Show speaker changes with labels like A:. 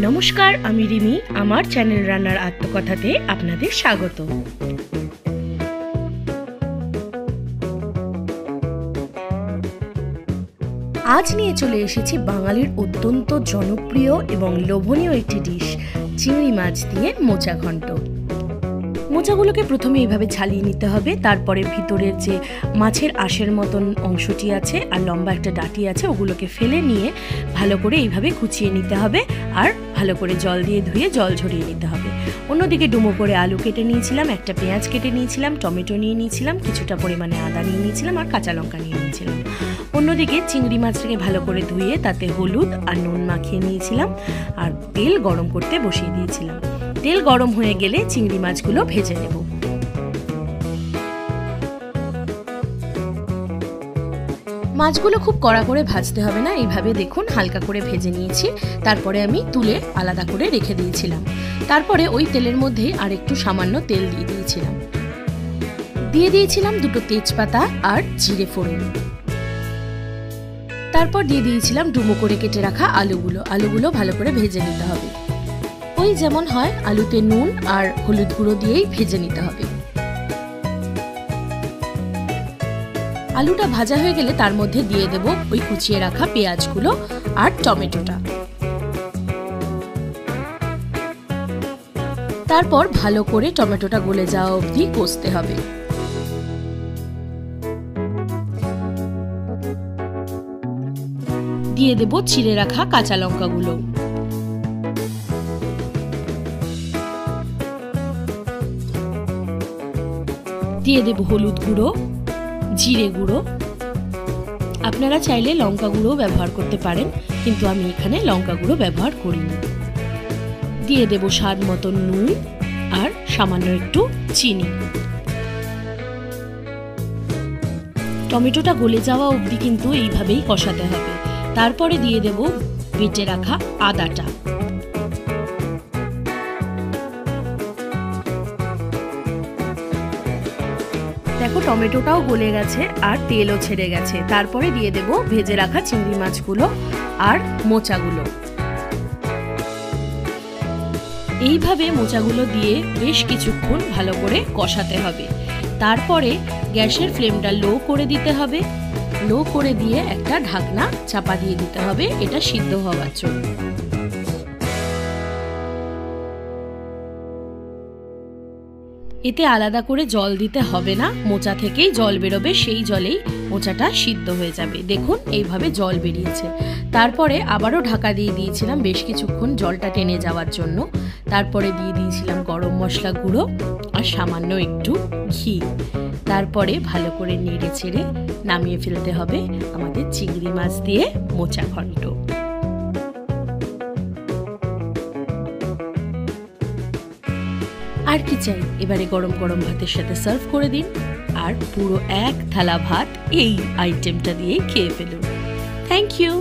A: নমস্কার, আমি রিমি। আমার চ্যানেল রান্নার আত্মকথাতে আপনাদের স্বাগত। আজ নিয়ে চলে এসেছি বাঙালির অত্যন্ত জনপ্রিয় এবং লোভনীয় একটি ডিশ, চিংড়ি মাছ দিয়ে মোচা ঘন্ট। মোচাগুলোকে প্রথমে এইভাবে ছালিয়ে নিতে হবে। তারপরে ভিতরের যে মাছের আঁশের মতন অংশটি আছে আর লম্বা একটা ডাঁটি আছে, ওগুলোকে ফেলে নিয়ে ভালো করে এইভাবে কুচিয়ে নিতে হবে আর ভালো করে জল দিয়ে ধুয়ে জল ঝরিয়ে নিতে হবে। অন্যদিকে ডুমো করে আলু কেটে নিয়েছিলাম, একটা পেঁয়াজ কেটে নিয়েছিলাম, টমেটো নিয়ে নিয়েছিলাম, কিছুটা পরিমাণে আদা নিয়ে নিয়েছিলাম আর কাঁচা লঙ্কা নিয়ে নিয়েছিলাম। অন্যদিকে চিংড়ি মাছটাকে ভালো করে ধুয়ে তাতে হলুদ আর নুন মাখিয়ে নিয়েছিলাম আর তেল গরম করতে বসিয়ে দিয়েছিলাম। তেল গরম হয়ে গেলে চিংড়ি মাছগুলো ভেজে নেব। মাছগুলো খুব কড়া করে ভাজতে হবে না, এইভাবে দেখুন হালকা করে ভেজে নিয়েছি। তারপরে আমি তুলে আলাদা করে রেখে দিয়েছিলাম। তারপরে ওই তেলের মধ্যে আর একটু সামান্য তেল দিয়ে দিয়েছিলাম দুটো তেজপাতা আর জিরে ফোড়ন। তারপর দিয়ে দিয়েছিলাম ডুমো করে কেটে রাখা আলুগুলো ভালো করে ভেজে নিতে হবে। ওই যেমন হয় আলুতে নুন আর হলুদ গুঁড়ো দিয়েই ভেজে নিতে হবে। আলুটা ভাজা হয়ে গেলে তার মধ্যে দিয়ে দেব ওই কুচিয়ে রাখা পেঁয়াজগুলো আর টমেটোটা। তারপর ভালো করে টমেটোটা গলে যাওয়া অবধি কষতে হবে। দিয়ে দেব চিড়ে রাখা কাঁচা লঙ্কাগুলো। দিয়ে দেব হলুদ গুঁড়ো, জিরে গুঁড়ো। আপনারা চাইলে লঙ্কা গুঁড়ো ব্যবহার করতে পারেন, কিন্তু আমি এখানে লঙ্কা গুঁড়ো ব্যবহার করিনি। দিয়ে দেব স্বাদ মতন নুন আর সামান্য একটু চিনি। টমেটোটা গলে যাওয়া অবধি কিন্তু এইভাবেই কষাতে হবে। তারপরে দিয়ে দেব বেটে রাখা আদাটা। দেখো টমেটোটাও গলে গেছে আর তেলও ছেড়ে গেছে। তারপরে দিয়ে দেব ভেজে রাখা চিংড়ি মাছগুলো আর মোচাগুলো। এইভাবে মোচাগুলো দিয়ে বেশ কিছুক্ষণ ভালো করে কষাতে হবে। তারপরে গ্যাসের ফ্লেমটা লো করে দিতে হবে। লো করে দিয়ে একটা ঢাকনা চাপা দিয়ে দিতে হবে, এটা সিদ্ধ হওয়ার জন্য। এতে আলাদা করে জল দিতে হবে না, মোচা থেকেই জল বেরোবে, সেই জলেই মোচাটা সিদ্ধ হয়ে যাবে। দেখুন এইভাবে জল বেরিয়েছে। তারপরে আবারও ঢাকা দিয়ে দিয়েছিলাম বেশ কিছুক্ষণ জলটা টেনে যাওয়ার জন্য। তারপরে দিয়ে দিয়েছিলাম গরম মশলা গুঁড়ো আর সামান্য একটু ঘি। তারপরে ভালো করে নেড়ে চেড়ে নামিয়ে ফেলতে হবে আমাদের চিংড়ি মাছ দিয়ে মোচা ঘন্ট। আর কি চাই, এবারে গরম গরম ভাতের সাথে সার্ভ করে দিন আর পুরো এক থালা ভাত এই আইটেমটা দিয়ে খেয়ে ফেলুন। Thank you.